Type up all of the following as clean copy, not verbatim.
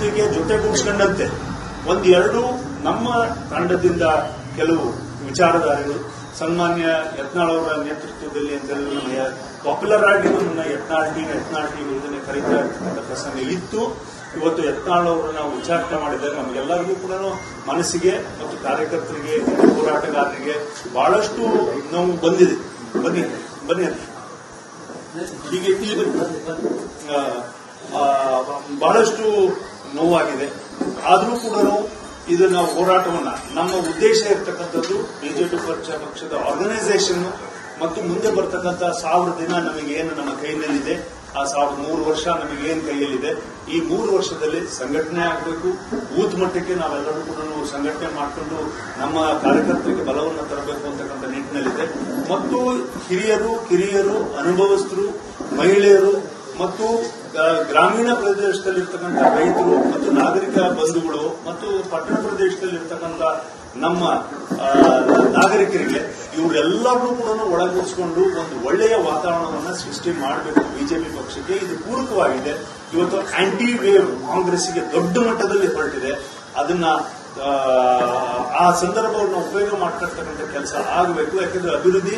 ಜೊತೆಗೆ ಜೊತೆಗೂಡಿಸ್ಕೊಂಡಂತೆ ಒಂದೆರಡು ನಮ್ಮ ತಂಡದಿಂದ ಕೆಲವು ವಿಚಾರಧಾರೆಗಳು ಸನ್ಮಾನ್ಯ ಯತ್ನಾಳ್ ಅವರ ನೇತೃತ್ವದಲ್ಲಿ ಅಂತೇಳಿ ನಮಗೆ ಪಾಪ್ಯುಲರ್ ಆಗಿದ್ದು ನನ್ನ ಯತ್ನಾಳ್ ಟೀಮ್ ಇದನ್ನೇ ಕರೀತಾ ಇರ್ತಕ್ಕಂಥ ಪ್ರಸಂಗ ಇತ್ತು. ಇವತ್ತು ಯತ್ನಾಳ್ ಅವರನ್ನ ಉಚ್ಚಾಟನೆ ಮಾಡಿದರೆ ನಮಗೆಲ್ಲರಿಗೂ ಕೂಡ ಮನಸ್ಸಿಗೆ ಮತ್ತು ಕಾರ್ಯಕರ್ತರಿಗೆ ಹೋರಾಟಗಾರರಿಗೆ ಬಹಳಷ್ಟು ನೋವು ಬಂದಿದೆ. ಬನ್ನಿ ಹೀಗೆ ಬಹಳಷ್ಟು ನೋವಾಗಿದೆ. ಆದರೂ ಕೂಡ ಇದು ನಾವು ಹೋರಾಟವನ್ನ ನಮ್ಮ ಉದ್ದೇಶ ಇರತಕ್ಕಂಥದ್ದು ಬಿಜೆಪಿ ಪಕ್ಷದ ಆರ್ಗನೈಸೇಷನ್ ಮತ್ತು ಮುಂದೆ ಬರ್ತಕ್ಕಂಥ 1000 ದಿನ ನಮಗೇನು ನಮ್ಮ ಕೈನಲ್ಲಿದೆ, ಆ 3 ವರ್ಷ ನಮಗೇನು ಕೈಯಲ್ಲಿದೆ, ಈ 3 ವರ್ಷದಲ್ಲಿ ಸಂಘಟನೆ ಆಗಬೇಕು. ಬೂತ್ ಮಟ್ಟಕ್ಕೆ ನಾವೆಲ್ಲರೂ ಕೂಡ ಸಂಘಟನೆ ಮಾಡಿಕೊಂಡು ನಮ್ಮ ಕಾರ್ಯಕರ್ತರಿಗೆ ಬಲವನ್ನು ತರಬೇಕು ಅಂತಕ್ಕಂಥ ನಿಟ್ಟಿನಲ್ಲಿದೆ. ಮತ್ತು ಹಿರಿಯರು, ಕಿರಿಯರು, ಅನುಭವಸ್ಥರು, ಮಹಿಳೆಯರು ಮತ್ತು ಗ್ರಾಮೀಣ ಪ್ರದೇಶದಲ್ಲಿರ್ತಕ್ಕಂಥ ರೈತರು ಮತ್ತು ನಾಗರಿಕ ಬಂಧುಗಳು ಮತ್ತು ಪಟ್ಟಣ ಪ್ರದೇಶದಲ್ಲಿರ್ತಕ್ಕಂಥ ನಮ್ಮ ನಾಗರಿಕರಿಗೆ ಇವರೆಲ್ಲರೂ ಕೂಡ ಒಳಗೂಡಿಸಿಕೊಂಡು ಒಂದು ಒಳ್ಳೆಯ ವಾತಾವರಣವನ್ನು ಸೃಷ್ಟಿ ಮಾಡಬೇಕು ಬಿಜೆಪಿ ಪಕ್ಷಕ್ಕೆ. ಇದು ಪೂರಕವಾಗಿದೆ. ಇವತ್ತು ಆಂಟಿ ವೇವ್ ಕಾಂಗ್ರೆಸ್ಗೆ ದೊಡ್ಡ ಮಟ್ಟದಲ್ಲಿ ಹೊರಟಿದೆ. ಅದನ್ನ ಆ ಸಂದರ್ಭವನ್ನು ಉಪಯೋಗ ಮಾಡ್ತಿರ್ತಕ್ಕಂಥ ಕೆಲಸ ಆಗಬೇಕು. ಯಾಕಂದ್ರೆ ಅಭಿವೃದ್ಧಿ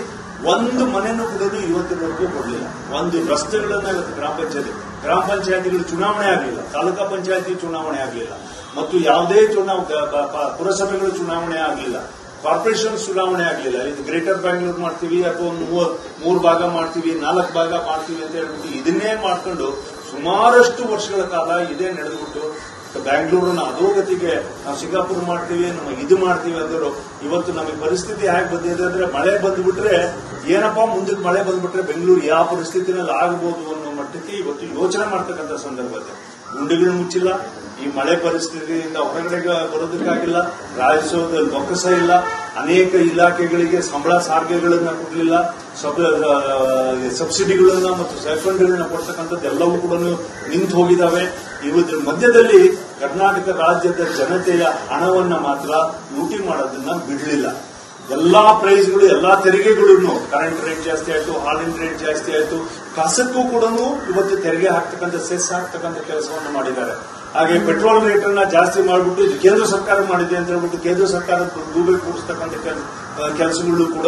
ಒಂದು ಮನೆಯನ್ನು ಕೂಡ ಇವತ್ತಿನವರೆಗೂ ಕೊಡಲಿಲ್ಲ. ಒಂದು ರಸ್ತೆಗಳನ್ನ ಇವತ್ತು ಗ್ರಾಮ ಪಂಚಾಯತಿಗಳು ಚುನಾವಣೆ ಆಗಲಿಲ್ಲ, ತಾಲೂಕಾ ಪಂಚಾಯತಿ ಚುನಾವಣೆ ಆಗಲಿಲ್ಲ, ಮತ್ತು ಯಾವುದೇ ಪುರಸಭೆಗಳು ಚುನಾವಣೆ ಆಗಲಿಲ್ಲ, ಕಾರ್ಪೊರೇಷನ್ ಚುನಾವಣೆ ಆಗಲಿಲ್ಲ. ಇದು ಗ್ರೇಟರ್ ಬ್ಯಾಂಗ್ಳೂರ್ ಮಾಡ್ತೀವಿ ಅಥವಾ ಒಂದು 3 ಭಾಗ ಮಾಡ್ತೀವಿ, 4 ಭಾಗ ಮಾಡ್ತೀವಿ ಅಂತ ಹೇಳ್ಬಿಟ್ಟು ಇದನ್ನೇ ಮಾಡ್ಕೊಂಡು ಸುಮಾರಷ್ಟು ವರ್ಷಗಳ ಕಾಲ ಇದೇ ನಡೆದುಬಿಟ್ಟು ಬ್ಯಾಂಗ್ಳೂರಿನ ಅಧೋಗತಿಗೆ ನಾವು ಸಿಂಗಾಪುರ್ ಮಾಡ್ತೀವಿ, ನಮ್ಮ ಇದು ಮಾಡ್ತೀವಿ ಅಂದರು. ಇವತ್ತು ನಮಗೆ ಪರಿಸ್ಥಿತಿ ಹೇಗೆ ಬಂದಿದೆ ಅಂದ್ರೆ ಮಳೆ ಬಂದ್ಬಿಟ್ರೆ ಏನಪ್ಪಾ ಮುಂದಕ್ಕೆ ಮಳೆ ಬಂದ್ಬಿಟ್ರೆ ಬೆಂಗಳೂರು ಯಾವ ಪರಿಸ್ಥಿತಿನಲ್ಲಿ ಆಗಬಹುದು ಅನ್ನೋ ಮಟ್ಟಕ್ಕೆ ಇವತ್ತು ಯೋಚನೆ ಮಾಡ್ತಕ್ಕಂಥ ಸಂದರ್ಭ ಇದೆ. ಗುಂಡಿಗಳು ಮುಚ್ಚಿಲ್ಲ, ಈ ಮಳೆ ಪರಿಸ್ಥಿತಿಯಿಂದ ಹೊರಗಡೆಗೆ ಬರೋದಕ್ಕಾಗಿಲ್ಲ, ರಾಜ್ಯೋತ್ಸವದಲ್ಲಿ ಬೊಕ್ಕಸ ಇಲ್ಲ, ಅನೇಕ ಇಲಾಖೆಗಳಿಗೆ ಸಂಬಳ ಸಾರಿಗೆಗಳನ್ನ ಕೊಡಲಿಲ್ಲ, ಸಬ್ಸಿಡಿಗಳನ್ನ ಮತ್ತು ಸ್ಟೈಫಂಡ್ಗಳನ್ನ ಕೊಡ್ತಕ್ಕಂಥದ್ದು ಎಲ್ಲವೂ ಕೂಡ ನಿಂತು ಹೋಗಿದ್ದಾವೆ. ಇವತ್ತಿನ ಮಧ್ಯದಲ್ಲಿ ಕರ್ನಾಟಕ ರಾಜ್ಯದ ಜನತೆಯ ಹಣವನ್ನ ಮಾತ್ರ ಲೂಟಿ ಮಾಡೋದನ್ನ ಬಿಡಲಿಲ್ಲ. ಎಲ್ಲಾ ಪ್ರೈಸ್ಗಳು, ಎಲ್ಲಾ ತೆರಿಗೆಗಳನ್ನು, ಕರೆಂಟ್ ರೇಟ್ ಜಾಸ್ತಿ ಆಯಿತು, ಹಾಲಿನ ರೇಟ್ ಜಾಸ್ತಿ ಆಯಿತು, ಕಸಕ್ಕೂ ಕೂಡ ಇವತ್ತು ತೆರಿಗೆ ಹಾಕ್ತಕ್ಕಂಥ ಸೆಸ್ ಹಾಕ್ತಕ್ಕಂಥ ಕೆಲಸವನ್ನು ಮಾಡಿದ್ದಾರೆ. ಹಾಗೆ ಪೆಟ್ರೋಲ್ ರೇಟ್ ಅನ್ನ ಜಾಸ್ತಿ ಮಾಡಿಬಿಟ್ಟು ಇದು ಕೇಂದ್ರ ಸರ್ಕಾರ ಮಾಡಿದೆ ಅಂತ ಹೇಳ್ಬಿಟ್ಟು ಕೇಂದ್ರ ಸರ್ಕಾರ ಗೂಬೆ ಕೂಡಿಸ್ತಕ್ಕಂಥ ಕೆಲಸಗಳು ಕೂಡ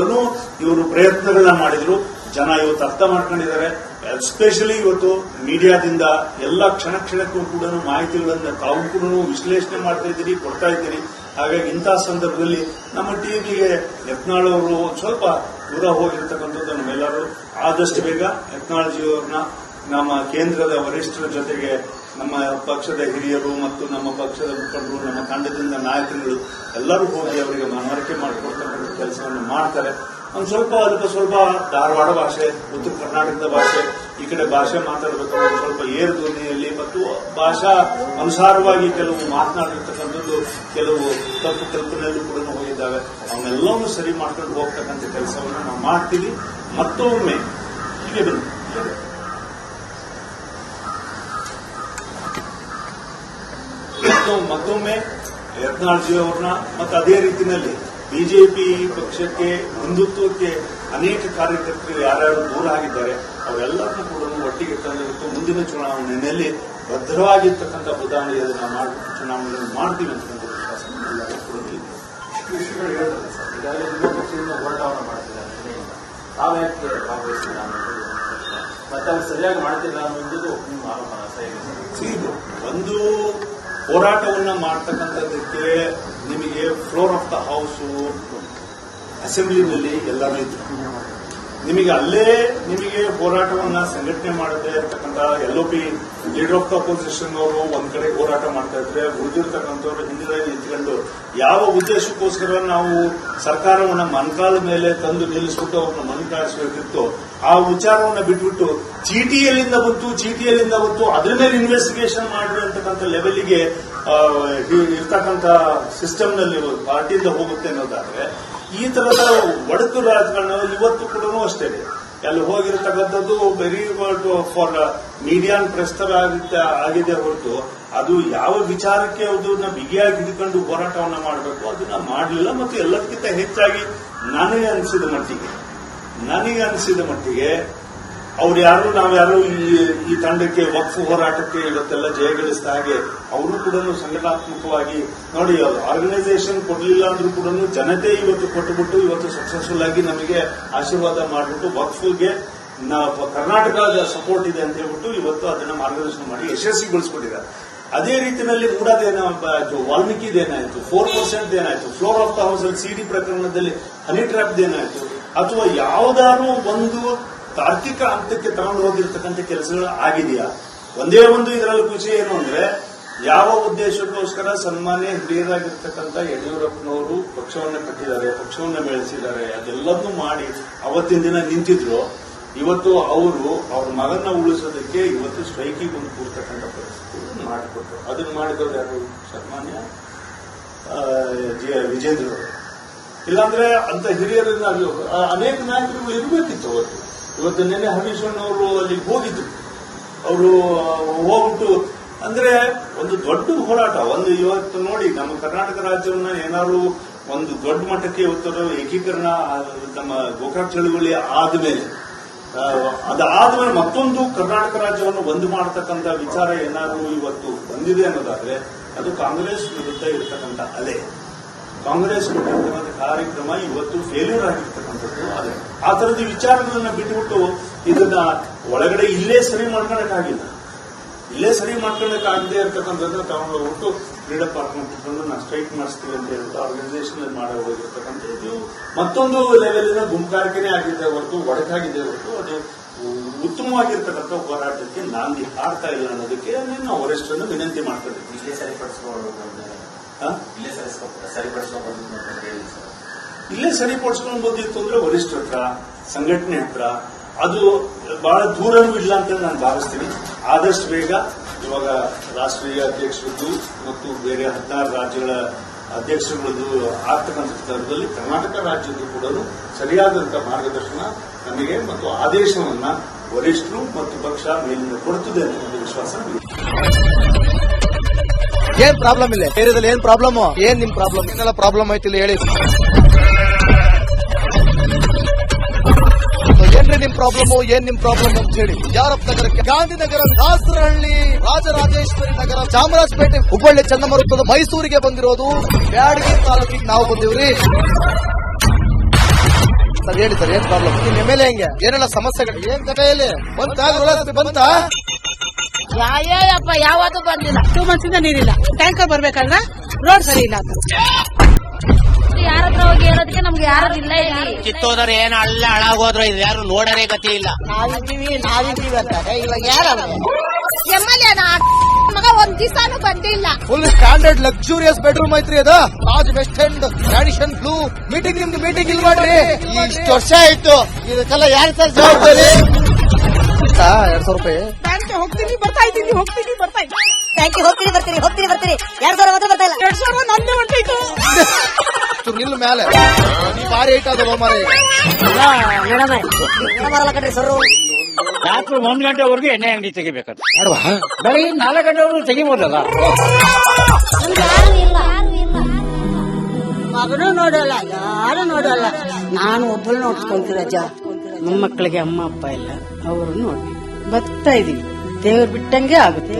ಇವರು ಪ್ರಯತ್ನಗಳನ್ನ ಮಾಡಿದ್ರು. ಜನ ಇವತ್ತು ಅರ್ಥ ಮಾಡ್ಕೊಂಡಿದ್ದಾರೆ. ಎಸ್ಪೆಷಲಿ ಇವತ್ತು ಮೀಡಿಯಾದಿಂದ ಎಲ್ಲ ಕ್ಷಣಕ್ಕೂ ಕೂಡ ಮಾಹಿತಿಗಳನ್ನ ತಾವು ಕೂಡ ವಿಶ್ಲೇಷಣೆ ಮಾಡ್ತಾ ಇದ್ದೀರಿ, ಕೊಡ್ತಾ ಇದ್ದೀರಿ. ಹಾಗಾಗಿ ಇಂತಹ ಸಂದರ್ಭದಲ್ಲಿ ನಮ್ಮ ಟಿವಿಗೆ ಯತ್ನಾಳ್ ಅವರು ಸ್ವಲ್ಪ ದೂರ ಹೋಗಿರ್ತಕ್ಕಂಥದ್ದು ನಮ್ಮೆಲ್ಲರೂ ಆದಷ್ಟು ಬೇಗ ಯತ್ನಾಳ್ಜಿಯವ್ರನ್ನ ನಮ್ಮ ಕೇಂದ್ರದ ವರಿಷ್ಠರ ಜೊತೆಗೆ ನಮ್ಮ ಪಕ್ಷದ ಹಿರಿಯರು ಮತ್ತು ನಮ್ಮ ಪಕ್ಷದ ಮುಖಂಡರು, ನಮ್ಮ ತಂಡದಿಂದ ನಾಯಕರುಗಳು ಎಲ್ಲರೂ ಹೋಗಿ ಅವರಿಗೆ ಮನವರಿಕೆ ಮಾಡಿಕೊಡ್ತಕ್ಕಂಥ ಕೆಲಸವನ್ನು ಮಾಡ್ತಾರೆ. ಒಂದು ಸ್ವಲ್ಪ ಧಾರವಾಡ ಭಾಷೆ, ಉತ್ತರ ಕರ್ನಾಟಕದ ಭಾಷೆ, ಈ ಕಡೆ ಭಾಷೆ ಮಾತಾಡಬೇಕಾದ್ರೆ ಸ್ವಲ್ಪ ಏರು ಧ್ವನಿಯಲ್ಲಿ ಮತ್ತು ಭಾಷಾ ಅನುಸಾರವಾಗಿ ಕೆಲವು ಮಾತನಾಡಿರ್ತಕ್ಕಂಥದ್ದು ಕೆಲವು ತಪ್ಪು ಕಲ್ಪನೆಯಲ್ಲೂ ಕೂಡ ಹೋಗಿದ್ದಾವೆ. ಅವನ್ನೆಲ್ಲವನ್ನೂ ಸರಿ ಮಾಡ್ಕೊಂಡು ಹೋಗ್ತಕ್ಕಂಥ ಕೆಲಸವನ್ನು ನಾವು ಮಾಡ್ತೀವಿ. ಮತ್ತೊಮ್ಮೆ ಹೀಗೆ ಬನ್ನಿ ಮತ್ತೊಮ್ಮೆ ಯತ್ನಾಳ್ಜಿ ಅವ್ರನ್ನ ಮತ್ತು ಅದೇ ರೀತಿಯಲ್ಲಿ ಬಿಜೆಪಿ ಪಕ್ಷಕ್ಕೆ ಹಿಂದುತ್ವಕ್ಕೆ ಅನೇಕ ಕಾರ್ಯಕರ್ತರು ಯಾರ್ಯಾರು ದೂರ ಆಗಿದ್ದಾರೆ ಅವರೆಲ್ಲರನ್ನೂ ಕೂಡ ಒಟ್ಟಿಗೆ ತಂದಿರುತ್ತು. ಮುಂದಿನ ಚುನಾವಣೆಯಲ್ಲಿ ಭದ್ರವಾಗಿರ್ತಕ್ಕಂಥ ಬದಲಾವಣೆಯನ್ನು ಮಾಡಿಬಿಟ್ಟು ಚುನಾವಣೆಯನ್ನು ಮಾಡ್ತೀವಿ ಅಂತಕ್ಕಂಥ ವಿಶ್ವಾಸ ಎಲ್ಲರೂ ಕೂಡ ಇದೆ. ಹೋರಾಟವನ್ನು ಮಾಡ್ತಿದ್ದಾರೆ, ತಾವ್ಯಾಕೆ ಭಾಗವಹಿಸಿಲ್ಲ ಮತ್ತೆ ಅವ್ರು ಸರಿಯಾಗಿ ಮಾಡ್ತಿಲ್ಲ ಅನ್ನೋದು ನಿಮ್ಮ ಆರೋಪ. ಒಂದು ಹೋರಾಟವನ್ನ ಮಾಡ್ತಕ್ಕಂಥದ್ದಕ್ಕೆ ನಿಮಗೆ ಫ್ಲೋರ್ ಆಫ್ ದ ಹೌಸ್ ಅಸೆಂಬ್ಲಿನಲ್ಲಿ ಎಲ್ಲರೂ ಇದ್ರು. ನಿಮಗೆ ಅಲ್ಲೇ ನಿಮಗೆ ಹೋರಾಟವನ್ನ ಸಂಘಟನೆ ಮಾಡದೇ ಇರ್ತಕ್ಕಂಥ LOP leader of the opposition ಅವರು ಒಂದ್ ಕಡೆ ಹೋರಾಟ ಮಾಡ್ತಾ ಇದ್ರೆ, ಉಳಿದಿರ್ತಕ್ಕಂಥವ್ರು ಹಿಂದೆ ನಿಂತ್ಕೊಂಡು ಯಾವ ಉದ್ದೇಶಕ್ಕೋಸ್ಕರ ನಾವು ಸರ್ಕಾರವನ್ನ ಮನ್ಕಾಲ ಮೇಲೆ ತಂದು ನಿಲ್ಲಿಸ್ಬಿಟ್ಟು ಅವ್ರನ್ನ ಮನ್ಕಾಯಿಸಬೇಕಿತ್ತು ಆ ವಿಚಾರವನ್ನ ಬಿಟ್ಬಿಟ್ಟು ಚೀಟಿಯಲ್ಲಿಂದ ಬಂತು ಅದ್ರ ಮೇಲೆ ಇನ್ವೆಸ್ಟಿಗೇಷನ್ ಮಾಡಿ ಅಂತಕ್ಕಂಥ ಲೆವೆಲ್ಗೆ ಇರ್ತಕ್ಕಂಥ ಸಿಸ್ಟಮ್ನಲ್ಲಿ ಪಾರ್ಟಿಯಿಂದ ಹೋಗುತ್ತೆ ಅನ್ನೋದಾದ್ರೆ ಈ ತರದ ಒಡಕು ರಾಜಕಾರಣ ಇವತ್ತು ಕೂಡ ಅಷ್ಟೇ ಅಲ್ಲಿ ಹೋಗಿರತಕ್ಕಂಥದ್ದು ವೆರಿ ಫಾರ್ ಮೀಡಿಯಾನ್ ಪ್ರಸ್ತಾವ ಆಗಿದೆ ಹೊರತು ಅದು ಯಾವ ವಿಚಾರಕ್ಕೆ ಅದನ್ನ ಬಿಗಿಯಾಗಿ ಹಿಡ್ಕೊಂಡು ಹೋರಾಟವನ್ನ ಮಾಡಬೇಕು ಅದನ್ನ ಮಾಡಲಿಲ್ಲ. ಮತ್ತು ಎಲ್ಲದಕ್ಕಿಂತ ಹೆಚ್ಚಾಗಿ ನನಗೆ ಅನಿಸಿದ ಮಟ್ಟಿಗೆ ಅವ್ರು ಯಾರು ನಾವ್ಯಾರು ಈ ತಂಡಕ್ಕೆ ವಕ್ಫ್ ಹೋರಾಟಕ್ಕೆ ಇವತ್ತೆಲ್ಲ ಜಯಗಳಿಸಿದ ಹಾಗೆ ಅವರು ಕೂಡ ಸಂಘಟನಾತ್ಮಕವಾಗಿ ನೋಡಿ, ಆರ್ಗನೈಸೇಷನ್ ಕೊಡ್ಲಿಲ್ಲ ಅಂದ್ರೂ ಕೂಡ ಜನತೆ ಇವತ್ತು ಕೊಟ್ಟುಬಿಟ್ಟು ಇವತ್ತು ಸಕ್ಸಸ್ಫುಲ್ ಆಗಿ ನಮಗೆ ಆಶೀರ್ವಾದ ಮಾಡಿಬಿಟ್ಟು ವಕ್ಫ್ಗೆ ಕರ್ನಾಟಕದ ಸಪೋರ್ಟ್ ಇದೆ ಅಂತ ಹೇಳ್ಬಿಟ್ಟು ಇವತ್ತು ಅದನ್ನ ಮಾರ್ಗದರ್ಶನ ಮಾಡಿ ಯಶಸ್ವಿಗೊಳಿಸಿಕೊಂಡಿದ್ದಾರೆ. ಅದೇ ರೀತಿಯಲ್ಲಿ ಮೂಡಾದೇನಾಯ್ತು, ವಾಲ್ಮೀಕಿದೇನಾಯ್ತು, 4% ಏನಾಯ್ತು, ಫ್ಲೋರ್ ಆಫ್ ದ ಹೌಸ್ ಅಲ್ಲಿ ಸಿಡಿ ಪ್ರಕರಣದಲ್ಲಿ ಹನಿ ಟ್ರ್ಯಾಪ್ ಏನಾಯ್ತು, ಅಥವಾ ಯಾವುದಾದ್ರೂ ಒಂದು ತಾರ್ಕಿಕ ಹಂತಕ್ಕೆ ತಗೊಂಡು ಹೋಗಿರ್ತಕ್ಕಂಥ ಕೆಲಸಗಳು ಆಗಿದೆಯಾ? ಒಂದೇ ಒಂದು ಇದರಲ್ಲಿ ಖುಷಿ ಏನು ಅಂದ್ರೆ, ಯಾವ ಉದ್ದೇಶಕ್ಕೋಸ್ಕರ ಸನ್ಮಾನ್ಯ ಹಿರಿಯರಾಗಿರ್ತಕ್ಕಂಥ ಯಡಿಯೂರಪ್ಪನವರು ಪಕ್ಷವನ್ನ ಕಟ್ಟಿದ್ದಾರೆ, ಪಕ್ಷವನ್ನ ಬೆಳೆಸಿದ್ದಾರೆ, ಅದೆಲ್ಲದನ್ನೂ ಮಾಡಿ ಅವತ್ತಿನ ದಿನ ನಿಂತಿದ್ರು. ಇವತ್ತು ಅವರು ಅವ್ರ ಮಗನ ಉಳಿಸೋದಕ್ಕೆ ಇವತ್ತು ಸ್ಟ್ರೈಕಿಗೆ ಒಂದು ಕೂರ್ತಕ್ಕಂಥ ಪರಿಸ್ಥಿತಿ ಮಾಡಿಕೊಟ್ರು. ಅದನ್ನು ಮಾಡಿದವರು ಯಾರು? ಸನ್ಮಾನ್ಯ ವಿಜೇಂದ್ರ ಅವರು. ಇಲ್ಲಾಂದ್ರೆ ಅಂತ ಹಿರಿಯರನ್ನ ಅನೇಕ ನಾಯಕರು ಇರಬೇಕಿತ್ತು ಅವತ್ತು. ಇವತ್ತು ನಿನ್ನೆ ಹರೀಶ್ ಅವರು ಅಲ್ಲಿಗೆ ಹೋಗಿದ್ರು. ಅವರು ಹೋಗ್ಬಿಟ್ಟು ಅಂದ್ರೆ ಒಂದು ದೊಡ್ಡ ಹೋರಾಟ, ಒಂದು ಇವತ್ತು ನೋಡಿ ನಮ್ಮ ಕರ್ನಾಟಕ ರಾಜ್ಯವನ್ನ ಏನಾದ್ರು ಒಂದು ದೊಡ್ಡ ಮಟ್ಟಕ್ಕೆ ಇವತ್ತು ಏಕೀಕರಣ ನಮ್ಮ ಗೋಕಾಕ್ ಚಳುವಳಿ ಆದ್ಮೇಲೆ, ಅದಾದ್ಮೇಲೆ ಮತ್ತೊಂದು ಕರ್ನಾಟಕ ರಾಜ್ಯವನ್ನು ಒಂದು ಮಾಡತಕ್ಕಂಥ ವಿಚಾರ ಏನಾದ್ರು ಇವತ್ತು ಬಂದಿದೆ ಅನ್ನೋದಾದ್ರೆ ಅದು ಕಾಂಗ್ರೆಸ್ ವಿರುದ್ಧ ಇರತಕ್ಕಂಥ ಅಲೆ. ಕಾಂಗ್ರೆಸ್ ಕೊಟ್ಟಿರ್ತಕ್ಕಂಥ ಕಾರ್ಯಕ್ರಮ ಇವತ್ತು ಫೇಲ್ಯೂರ್ ಆಗಿರ್ತಕ್ಕಂಥದ್ದು. ಅದೇ ಆ ತರದ ವಿಚಾರಗಳನ್ನ ಬಿಟ್ಟುಬಿಟ್ಟು ಇದನ್ನ ಒಳಗಡೆ ಇಲ್ಲೇ ಸರಿ ಮಾಡ್ಕೊಳಕ್ಕಾಗಿಲ್ಲ. ಇಲ್ಲೇ ಸರಿ ಮಾಡ್ಕೊಳಕ್ಕಾಗದೆ ಇರ್ತಕ್ಕಂಥದ್ದನ್ನ ತಗೊಂಡೋಗ್ಬಿಟ್ಟು ಫ್ರೀಡಮ್ ಪಾರ್ಕ್ ಮಾಡ್ಕೊಂಡು ನಾವು ಸ್ಟ್ರೈಕ್ ಮಾಡಿಸ್ತೀವಿ ಅಂತ ಹೇಳ್ಬಿಟ್ಟು ಆರ್ಗನೈಸೇಷನ್ ಮಾಡಿ ಹೋಗಿರ್ತಕ್ಕಂಥದ್ದು ಮತ್ತೊಂದು ಲೆವೆಲಿನ ಗುಂಪಾರಿಕೆನೇ ಆಗಿದೆ ಹೊರತು, ಒಡಕಾಗಿದೆ ಹೊರತು ಅದು ಉತ್ತಮವಾಗಿರ್ತಕ್ಕಂಥ ಹೋರಾಟಕ್ಕೆ ನಾಂದಿ ಹಾಡ್ತಾ ಇಲ್ಲ ಅನ್ನೋದಕ್ಕೆ ನಾವು ವರಿಷ್ಠರನ್ನು ವಿನಂತಿ ಮಾಡ್ಕೊಂಡಿದ್ದೀವಿ. ಇಲ್ಲೇ ಸರಿಪಡಿಸ್ಕೊಳ್ಬೋದಿತ್ತು ಅಂದ್ರೆ ವರಿಷ್ಠರ ಹತ್ರ, ಸಂಘಟನೆ ಹತ್ರ, ಅದು ಬಹಳ ದೂರನೂ ಇಲ್ಲ ಅಂತ ನಾನು ಭಾವಿಸ್ತೀನಿ. ಆದಷ್ಟು ಬೇಗ ಇವಾಗ ರಾಷ್ಟ್ರೀಯ ಅಧ್ಯಕ್ಷರದ್ದು ಮತ್ತು ಬೇರೆ 16 ರಾಜ್ಯಗಳ ಅಧ್ಯಕ್ಷರುಗಳದ್ದು ಆಗ್ತಕ್ಕಂಥ ಸಂದರ್ಭದಲ್ಲಿ ಕರ್ನಾಟಕ ರಾಜ್ಯದ್ದು ಕೂಡ ಸರಿಯಾದಂತಹ ಮಾರ್ಗದರ್ಶನ ನಮಗೆ ಮತ್ತು ಆದೇಶವನ್ನ ವರಿಷ್ಠರು ಮತ್ತು ಪಕ್ಷ ಮೇಲಿನ ಕೊಡುತ್ತದೆ ಅಂತ ಒಂದು ವಿಶ್ವಾಸ ನಮಗೆ. ಏನ್ ಪ್ರಾಬ್ಲಮ್ ಇಲ್ಲ ಏರಿಯಾದಲ್ಲಿ? ಏನ್ ಪ್ರಾಬ್ಲಮ್? ಏನ್ ನಿಮ್ ಪ್ರಾಬ್ಲಮ್? ಇನ್ನೆಲ್ಲ ಪ್ರಾಬ್ಲಮ್ ಆಯ್ತಿಲ್ಲ ಹೇಳಿ. ಏನ್ರಿ ನಿಮ್ ಪ್ರಾಬ್ಲಮ್? ಏನ್ ನಿಮ್ ಪ್ರಾಬ್ಲಮ್ ಅಂತ ಹೇಳಿ. ಯಾರಪ್ಪ ನಗರಕ್ಕೆ? ಗಾಂಧಿನಗರ, ದಾಸರಹಳ್ಳಿ, ರಾಜರಾಜೇಶ್ವರಿ ನಗರ, ಚಾಮರಾಜಪೇಟೆ, ಹುಬ್ಬಳ್ಳಿ, ಚನ್ನಮರುತ್ತದ, ಮೈಸೂರಿಗೆ ಬಂದಿರೋದು. ಬ್ಯಾಡಗಿ ತಾಲೂಕಿಗೆ ನಾವು ಬಂದಿವ್ರಿ. ಸರ್ ಹೇಳಿ ಸರ್, ಏನ್ ಪ್ರಾಬ್ಲಮ್? ನಿಮ್ ಎಮ್ಎಲ್ಎ ಹೆಂಗೆ? ಏನೆಲ್ಲ ಸಮಸ್ಯೆಗಳು? ಏನ್ ಕಥೆಯಲ್ಲಿ ಬಂತ? ಯಾಯಪ್ಪ ಯಾವತ್ತೂ ಬಂದಿಲ್ಲ. 2 months ಇಂದ ನೀರಿಲ್ಲ. ಟ್ಯಾಂಕರ್ ಬರ್ಬೇಕಲ್ಲ, ರೋಡ್ ಸರಿ ಇಲ್ಲ ಅಂತ ಯಾರ ಹತ್ರ ಹೋಗಿ ಹೇಳೋದಕ್ಕೆ ನಮ್ಗೆ ಯಾರು ಇಲ್ಲ. ಕಿತ್ತೋದ್ರೆ ಏನ್ ಅಲ್ಲ ಹಾಳಾಗೋದ್ರು ಇದು ಯಾರು ನೋಡರೇ ಗತಿ ಇಲ್ಲ. ನಾವಿದ್ದೀವಿ ಅಂತಾರೆ. ಇವಾಗ ಯಾರು ಎಮ್ಎಲ್ಎ ಮಗ ಒಂದ್ ದಿವಸಾನು ಬಂದಿಲ್ಲ. ಫುಲ್ ಸ್ಟ್ಯಾಂಡರ್ಡ್ ಲಕ್ಸುರಿಯಸ್ ಬೆಡ್ರೂಮ್ ಐತ್ರಿ ಅದು. Taj West End, Radisson Blu. ನಿಮ್ದು ಮೀಟಿಂಗ್ ಇಲ್ಲಿ ಮಾಡ್ರಿ. ಇಷ್ಟು ವರ್ಷ ಆಯ್ತು, ಇದಕ್ಕೆಲ್ಲ ಯಾರು ಸರ್ ಜವಾಬ್ದಾರಿ? 2,000 ರೂಪಾಯಿ ಬ್ಯಾಂಕ್ ಹೋಗ್ತೀನಿ ಬರ್ತಾ ಇದ್ದೀನಿ. ಬ್ಯಾಂಕಿಗೆ ಹೋಗ್ತೀನಿ 2,000 ಮಾತ್ರ ಬರ್ತಾ ಇಲ್ಲ. 2,000 ನಂದೇ ಹೊಂಟೈತು. ನಿಲ್ ಮೇಲೆ ಭಾರಿ ಐಟ್ ಅದು ಮಾರ. ಬರಲ್ಲ ಕಣ್ರಿ ಸರ್. ರಾತ್ರಿ 1 ಗಂಟೆವರೆಗೂ ಎಣ್ಣೆ ಅಂಗಡಿ ತೆಗಿಬೇಕಾದ್ರೆ ಬೆಳಗ್ಗೆ 4 ಗಂಟೆವರೆಗೂ ತೆಗಿಬೋದಲ್ಲ. ಮಗನೂ ನೋಡಲ್ಲ, ಯಾರು ನೋಡಲ್ಲ. ನಾನು ಒಬ್ಬಳು ನೋಡ್ಕೊಂತೀರಜ್ಜ. ಮೊಮ್ಮಕ್ಕಳಿಗೆ ಅಮ್ಮ ಅಪ್ಪ ಇಲ್ಲ, ಅವರು ನೋಡಿ ಬರ್ತಾ ಇದೀವಿ. ದೇವ್ರು ಬಿಟ್ಟಂಗೆ ಆಗುತ್ತೆ.